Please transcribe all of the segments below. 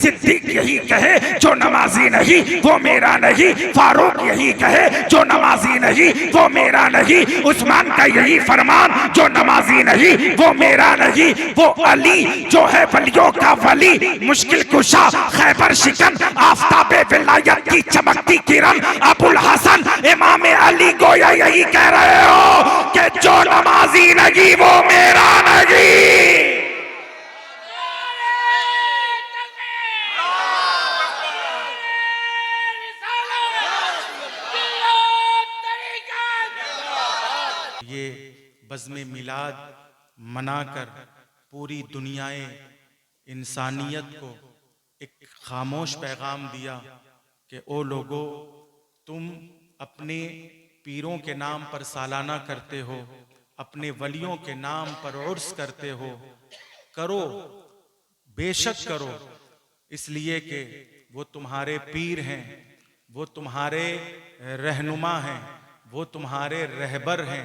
सिद्दीक यही कहे जो नमाजी नहीं वो मेरा नहीं, फारूक यही कहे जो नमाजी नहीं वो मेरा नहीं, उस्मान का यही फरमान जो नमाजी नहीं वो मेरा नहीं, वो अली जो है वलियों का वली, मुश्किल कुशा खैबर शिकन आफताबे विलायत की चमकती किरण, अबुल हसन इमाम अली गोया यही कह रहे हो कि जो नमाजी नहीं वो मेरा नहीं। ये बज़्म मिलाद मनाकर पूरी दुनियाए इंसानियत को एक खामोश पैगाम दिया कि ओ लोगो, तुम अपने पीरों के नाम पर सालाना करते हो, अपने वलियों के नाम पर उर्स करते हो, करो, बेशक करो, इसलिए कि वो तुम्हारे पीर हैं, वो तुम्हारे रहनुमा हैं, वो तुम्हारे रहबर हैं,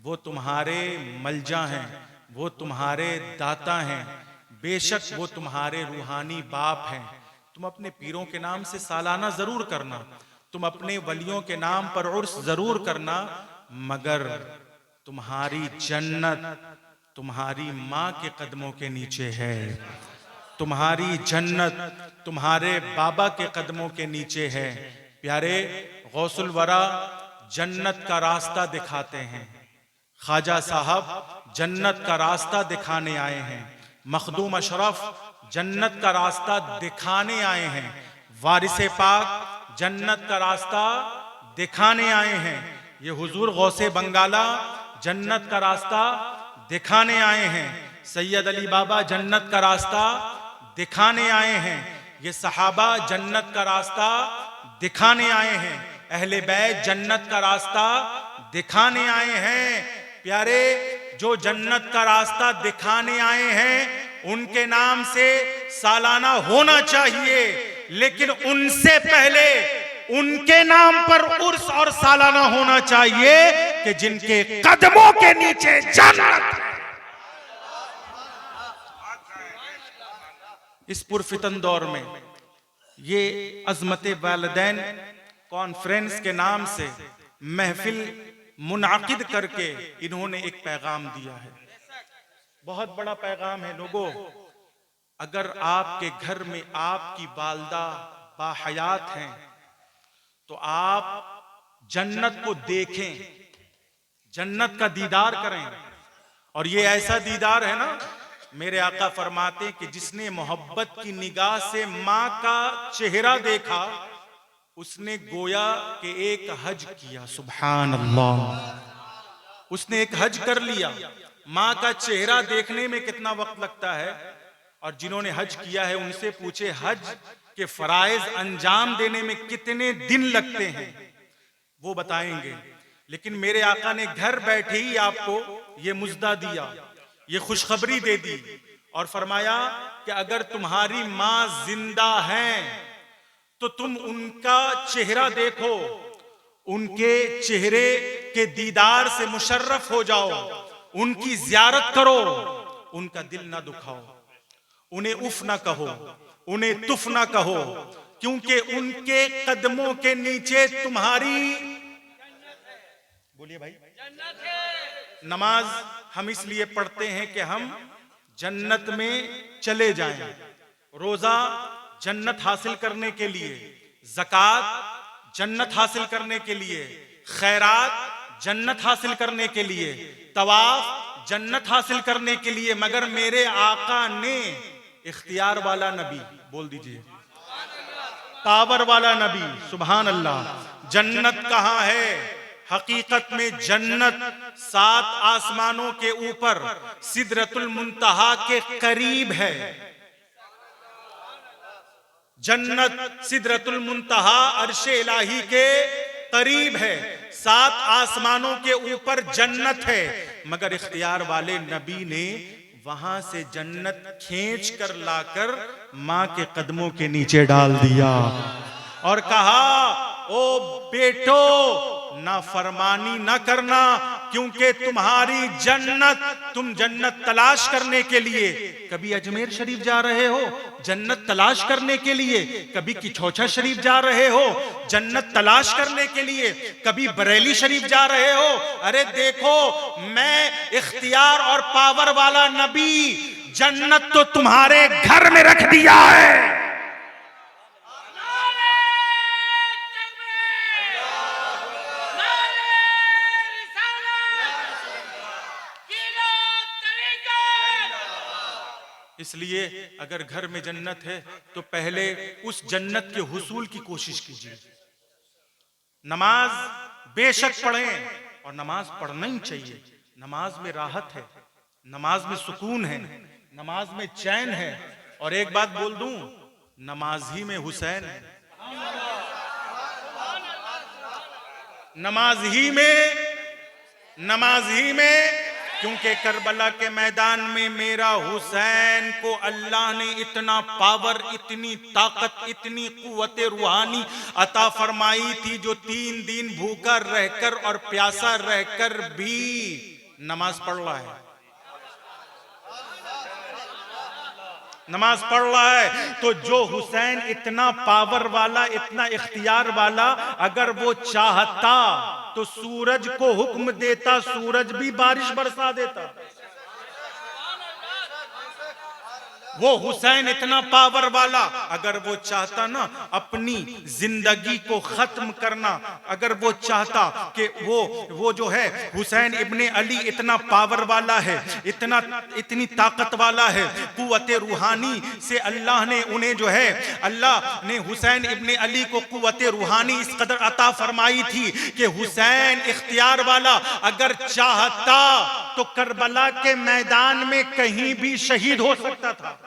वो तुम्हारे मलजा हैं, वो तुम्हारे दाता हैं, बेशक वो तुम्हारे रूहानी बाप हैं। तुम अपने पीरों के नाम से सालाना जरूर करना, तुम अपने वलियों के नाम पर उर्स जरूर करना, मगर तुम्हारी जन्नत तुम्हारी माँ के कदमों के नीचे है, तुम्हारी जन्नत तुम्हारे बाबा के कदमों के नीचे है। प्यारे गौसुल वरा जन्नत का रास्ता दिखाते हैं, ख्वाजा साहब जन्नत का रास्ता दिखाने आए हैं, मखदूम अशरफ जन्नत का रास्ता दिखाने आए हैं, वारिसे पाक जन्नत का रास्ता दिखाने आए हैं, ये हुजूर गौसे बंगाला जन्नत का रास्ता दिखाने आए हैं, सैयद अली बाबा जन्नत का रास्ता दिखाने आए हैं, ये सहाबा जन्नत का रास्ता दिखाने आए हैं, अहले बैत जन्नत का रास्ता दिखाने आए हैं। प्यारे, जो जन्नत का रास्ता दिखाने आए हैं उनके नाम से सालाना होना चाहिए, लेकिन उनसे पहले उनके नाम पर उर्स और सालाना होना चाहिए कि जिनके कदमों के नीचे जन्नत है। इस पुरफितन दौर में ये अज़मत वालिदैन कॉन्फ्रेंस के नाम से महफिल मुनाकिद करके इन्होंने एक पैगाम दिया है, बहुत बड़ा पैगाम है। लोगों, अगर आपके घर में आपकी वालदा बाहयात हैं तो आप जन्नत को देखें, जन्नत का दीदार करें। और ये ऐसा दीदार है ना, मेरे आका फरमाते हैं कि जिसने मोहब्बत की निगाह से माँ का चेहरा देखा उसने गोया के एक हज किया। सुभान अल्लाह, उसने एक हज कर लिया। माँ का चेहरा देखने में कितना वक्त लगता है, और जिन्होंने हज किया है उनसे पूछे हज के फराइज अंजाम देने में कितने दिन लगते हैं, वो बताएंगे। लेकिन मेरे आका ने घर बैठे ही आपको ये मुज्दा दिया, ये खुशखबरी दे दी और फरमाया कि अगर तुम्हारी माँ जिंदा हैं तो तुम उनका चेहरा देखो, उनके चेहरे के दीदार से मुशर्रफ हो जाओ, उनकी ज़ियारत करो, उनका दिल ना दुखाओ, उन्हें उफ ना कहो, उन्हें तुफ ना कहो, क्योंकि उनके कदमों के नीचे तुम्हारी, बोलिए भाई, नमाज हम इसलिए पढ़ते हैं कि हम जन्नत में चले जाएं, रोजा जन्नत हासिल करने के लिए, ज़कात जन्नत हासिल करने के लिए, खैरात जन्नत हासिल करने के लिए, तवाफ जन्नत हासिल करने के लिए। मगर मेरे आका ने इख्तियार वाला नबी, बोल दीजिए, पावर वाला नबी, सुभान अल्लाह। जन्नत कहाँ है? हकीकत में जन्नत 7 आसमानों के ऊपर सिदरतुल मुंतहा के करीब है। जन्नत सिदरतुल मुंतहा अर्शे इलाही के करीब है, 7 आसमानों के ऊपर जन्नत है। मगर इख्तियार वाले नबी ने वहां से जन्नत खींच कर लाकर मां के कदमों के नीचे डाल दिया और कहा, ओ बेटो, ना फरमानी ना करना, क्योंकि तुम्हारी जन्नत, तुम जन्नत तलाश करने के लिए कभी अजमेर शरीफ जा रहे हो, जन्नत तलाश करने के लिए कभी किछौछा शरीफ जा रहे हो, जन्नत तलाश करने के लिए कभी बरेली शरीफ जा रहे हो। अरे देखो, मैं इख्तियार और पावर वाला नबी जन्नत तो तुम्हारे घर में रख दिया है। इसलिए अगर घर में जन्नत है तो पहले उस जन्नत के हुसूल की कोशिश कीजिए। नमाज बेशक पढ़ें, और नमाज पढ़ना ही चाहिए। नमाज में राहत है, नमाज में सुकून है, नमाज में चैन है। और एक बात बोल दूं, नमाज ही में हुसैन है, नमाज ही में, क्योंकि करबला के मैदान में मेरा हुसैन को अल्लाह ने इतना पावर, इतनी ताकत, इतनी कुव्वत रूहानी अता फरमाई थी, जो 3 दिन भूखा रहकर और प्यासा रहकर भी नमाज पढ़ रहा है, नमाज पढ़ रहा है। तो जो हुसैन इतना पावर वाला, इतना इख्तियार वाला, अगर वो चाहता तो सूरज को हुक्म देता, सूरज भी बारिश बरसा देता। वो हुसैन इतना पावर वाला, अगर वो चाहता ना अपनी जिंदगी को खत्म करना, अगर वो चाहता कि वो जो है हुसैन इब्ने अली इतना पावर वाला है, इतनी ताकत वाला है, कुव्वत रूहानी से अल्लाह ने उन्हें जो है, अल्लाह ने हुसैन इब्ने अली को कुव्वत रूहानी इस कदर अता फरमाई थी कि हुसैन इख्तियार वाला अगर चाहता तो करबला के मैदान में कहीं भी शहीद हो सकता था,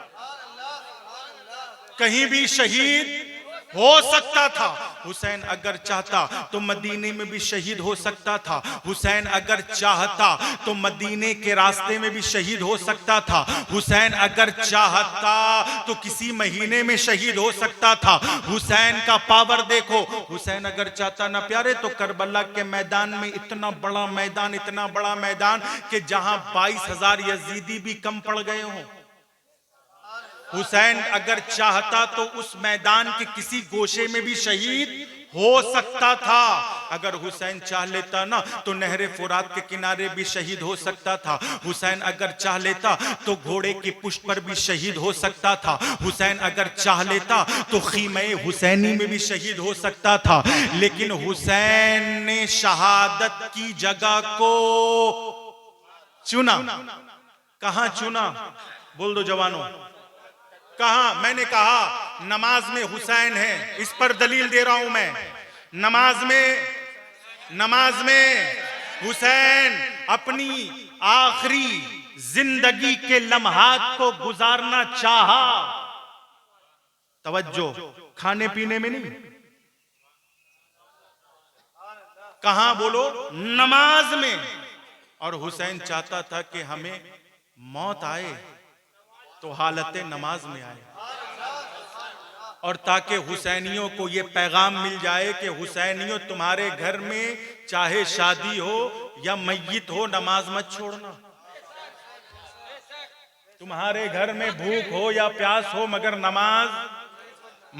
कहीं भी शहीद हो सकता था। हुसैन अगर चाहता तो मदीने में भी शहीद हो सकता था, हुसैन अगर चाहता तो मदीने के रास्ते में भी शहीद हो सकता था, हुसैन अगर चाहता तो किसी महीने में शहीद हो सकता था। हुसैन का पावर देखो, हुसैन अगर चाहता ना प्यारे तो करबला के मैदान में इतना बड़ा मैदान, इतना बड़ा मैदान कि जहां 22,000 यजीदी भी कम पड़ गए हों, हुसैन अगर चाहता तो उस मैदान के किसी गोशे में भी शहीद हो सकता था। अगर हुसैन चाह लेता ना तो नहरे फुरात के किनारे भी शहीद हो सकता था। हुसैन अगर चाह लेता तो घोड़े की पुष्ट पर भी शहीद हो सकता था। हुसैन अगर चाह लेता तो खीमे हुसैनी में भी शहीद हो सकता था। लेकिन हुसैन ने शहादत की जगह को चुना। कहां चुना? बोल दो जवानों, कहा? मैंने कहा नमाज में हुसैन है, इस पर दलील दे रहा हूं मैं। नमाज में हुसैन अपनी आखिरी जिंदगी के लम्हात को गुजारना चाहा। तवज्जो, खाने पीने में नहीं, कहां बोलो? नमाज में। और हुसैन चाहता था कि हमें मौत आए तो हालत नमाज में आए, और ताकि हुसैनियों को यह पैगाम मिल जाए कि हुसैनियों तुम्हारे घर में चाहे शादी हो या मैयत हो, नमाज मत छोड़ना। तुम्हारे घर में भूख हो या प्यास हो, मगर नमाज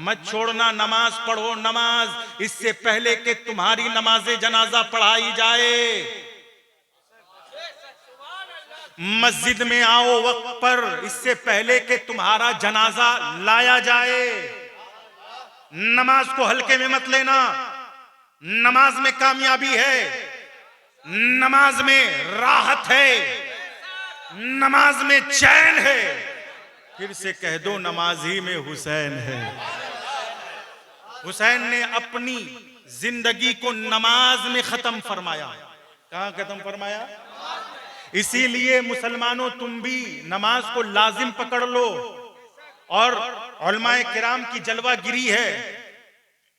मत छोड़ना, नमाज पढ़ो। नमाज इससे पहले कि तुम्हारी नमाज़े जनाजा पढ़ाई जाए, मस्जिद में आओ वक्त पर, इससे पहले कि तुम्हारा जनाजा लाया जाए। नमाज को हल्के में मत लेना। नमाज में कामयाबी है, नमाज में राहत है, नमाज में चैन है। फिर से कह दो, नमाजी में हुसैन है। हुसैन ने अपनी जिंदगी को नमाज में खत्म फरमाया। कहां खत्म फरमाया? इसीलिए मुसलमानों, तुम भी नमाज को लाजिम पकड़ लो। और उलमाए किराम की जलवागिरी है।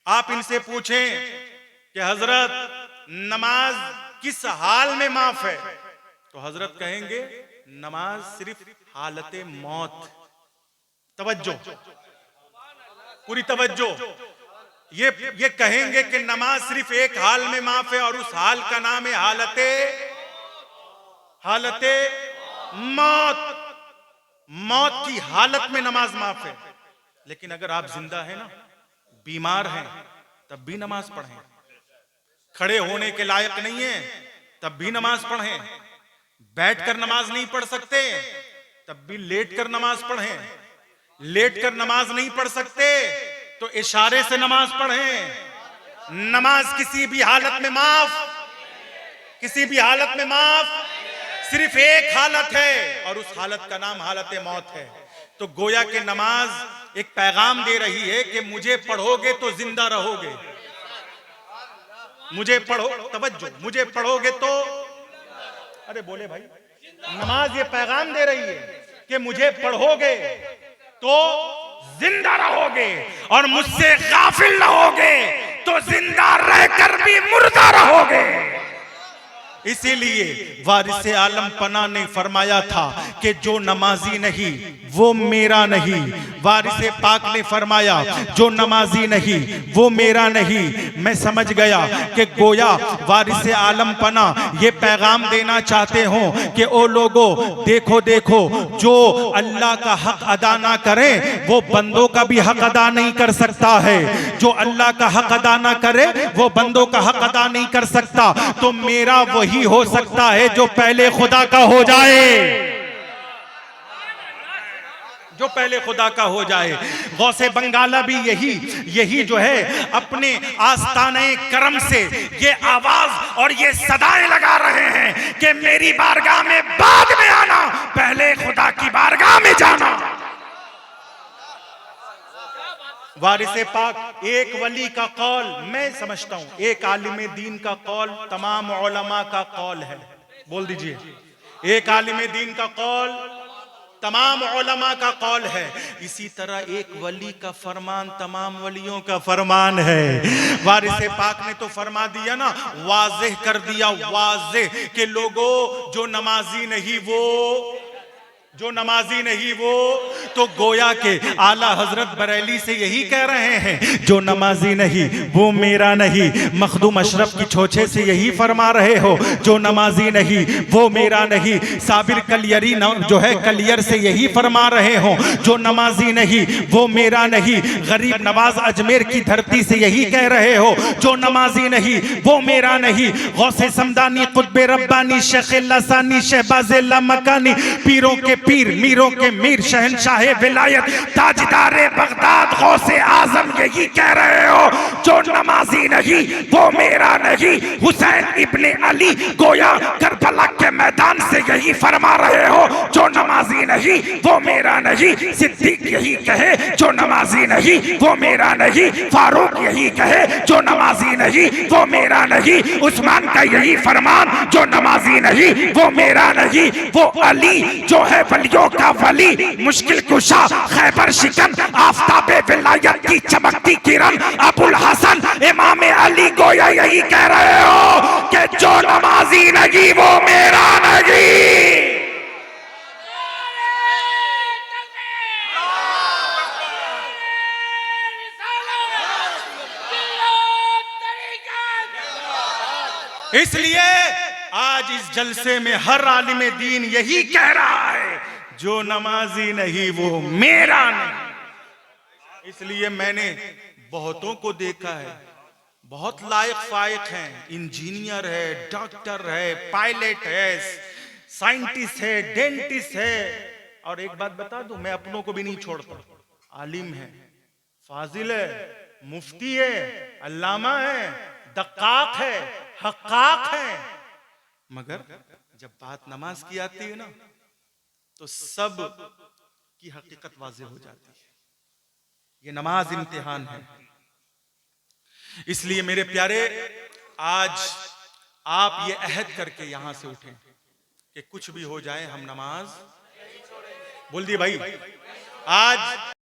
आप इनसे पूछें कि हजरत नमाज किस हाल में माफ है, तो हजरत कहेंगे नमाज सिर्फ हालत मौत। तवज्जो, पूरी तवज्जो। ये कहेंगे कि नमाज सिर्फ एक हाल में माफ है, और उस हाल का नाम है हालत हालते मौत, मौत की हालत में नमाज माफ है। लेकिन अगर आप जिंदा हैं ना, बीमार हैं, तब भी नमाज पढ़ें। खड़े होने के लायक नहीं है, तब भी नमाज पढ़ें। बैठकर नमाज नहीं पढ़ सकते, तब भी लेटकर नमाज पढ़ें। लेटकर नमाज नहीं पढ़ सकते तो इशारे से नमाज पढ़ें। नमाज किसी भी हालत में माफ, किसी भी हालत में माफ। सिर्फ एक हालत है और उस हालत का नाम हालत मौत है। तो गोया के नमाज एक पैगाम दे रही है कि मुझे पढ़ोगे तो जिंदा रहोगे, मुझे पढ़ो, तवज्जो, मुझे पढ़ोगे तो, अरे बोले भाई, नमाज ये पैगाम दे रही है कि मुझे पढ़ोगे तो जिंदा रहोगे और मुझसे गाफिल रहोगे तो जिंदा रहकर भी मुर्दा रहोगे। इसीलिए वारिस आलम पना ने फरमाया था कि जो नमाजी नहीं वो मेरा नहीं। वारिस पाक ने फरमाया जो नमाजी नहीं वो मेरा नहीं। मैं समझ गया कि गोया वारिस आलम पना ये पैगाम देना चाहते हो कि ओ लोगों, देखो देखो, जो अल्लाह का हक अदा ना करे वो बंदों का भी हक अदा नहीं कर सकता है। जो अल्लाह का हक अदा ना करे वो बंदों का हक अदा नहीं कर सकता। तो मेरा वही हो सकता है जो पहले खुदा का हो जाए, जो पहले खुदा का हो जाए। गौसे बंगाला भी यही जो है अपने आस्ताने करम से ये आवाज और ये सदाएं लगा रहे हैं कि मेरी बारगाह में बाद में आना, पहले खुदा की बारगाह में जाना। वारिस पाक एक वली का कौल, मैं समझता हूं एक आलिम दीन का कौल तमाम उलमा का कौल है। बोल दीजिए, एक आलिम दीन का कौल तमाम उलमा का कौल है। इसी तरह एक वली का फरमान तमाम वलियों का फरमान है। वारिस पाक ने तो फरमा दिया ना, वाज़ेह कर दिया, वाज़ेह कि लोगों जो नमाजी नहीं वो, जो नमाजी नहीं वो, तो गोया के आला हजरत बरेली से यही कह रहे हैं जो नमाजी नहीं वो मेरा नहीं। मखदूम अशरफ की छोछे से यही फरमा रहे हो जो नमाजी नहीं वो मेरा नहीं। साबिर कलियरी जो है कलियर से यही फरमा रहे हो जो नमाजी नहीं वो मेरा नहीं। गरीब नवाज अजमेर की धरती से यही कह रहे हो जो नमाजी नहीं वो मेरा नहीं। गौसे समदानी कुतबे रब्बानी शेख लसानी शहबाज मकानी पीरों के पीर मीरों के मीर शहनशाह विलायत ताजदारे बगदाद गौसे आजम यही कह रहे हो जो नमाजी नहीं वो मेरा नहीं। हुसैन इब्ने अली गोया करबला के मैदान से यही फरमा रहे हो जो नमाजी नहीं वो मेरा नहीं। सिद्दीक यही कहे जो नमाजी नहीं वो मेरा नहीं। फारूक यही कहे जो नमाजी नहीं वो मेरा नहीं। उस्मान का यही फरमान जो नमाजी नहीं वो मेरा नहीं। वो अली जो है वलियों का वली, मुश्किल कुशा खैबर शिकन आफताबे विलायत की चमकती किरण अबुल हसन इमाम अली गोया यही कह रहे हो कि जो नमाजी नहीं वो मेरा नहीं। इसलिए आज इस जलसे में हर आलिम दीन यही कह रहा है जो नमाजी नहीं वो मेरा नहीं। इसलिए मैंने बहुतों को देखा है, बहुत लायक फायक हैं, इंजीनियर है, डॉक्टर है, पायलट है, साइंटिस्ट है, डेंटिस्ट है। और एक बात बता दूं, मैं अपनों को भी नहीं छोड़ता, आलिम है, फाजिल है, मुफ्ती है, अल्लामा है, दक्काक है, हक्काक है, मगर जब बात नमाज की आती है ना तो सब की हकीकत वाज़ेह हो जाती है। ये नमाज इम्तिहान है। इसलिए मेरे प्यारे, आज आप ये अहद करके यहां से उठें कि कुछ भी हो जाए हम नमाज, बोल दिए भाई, आज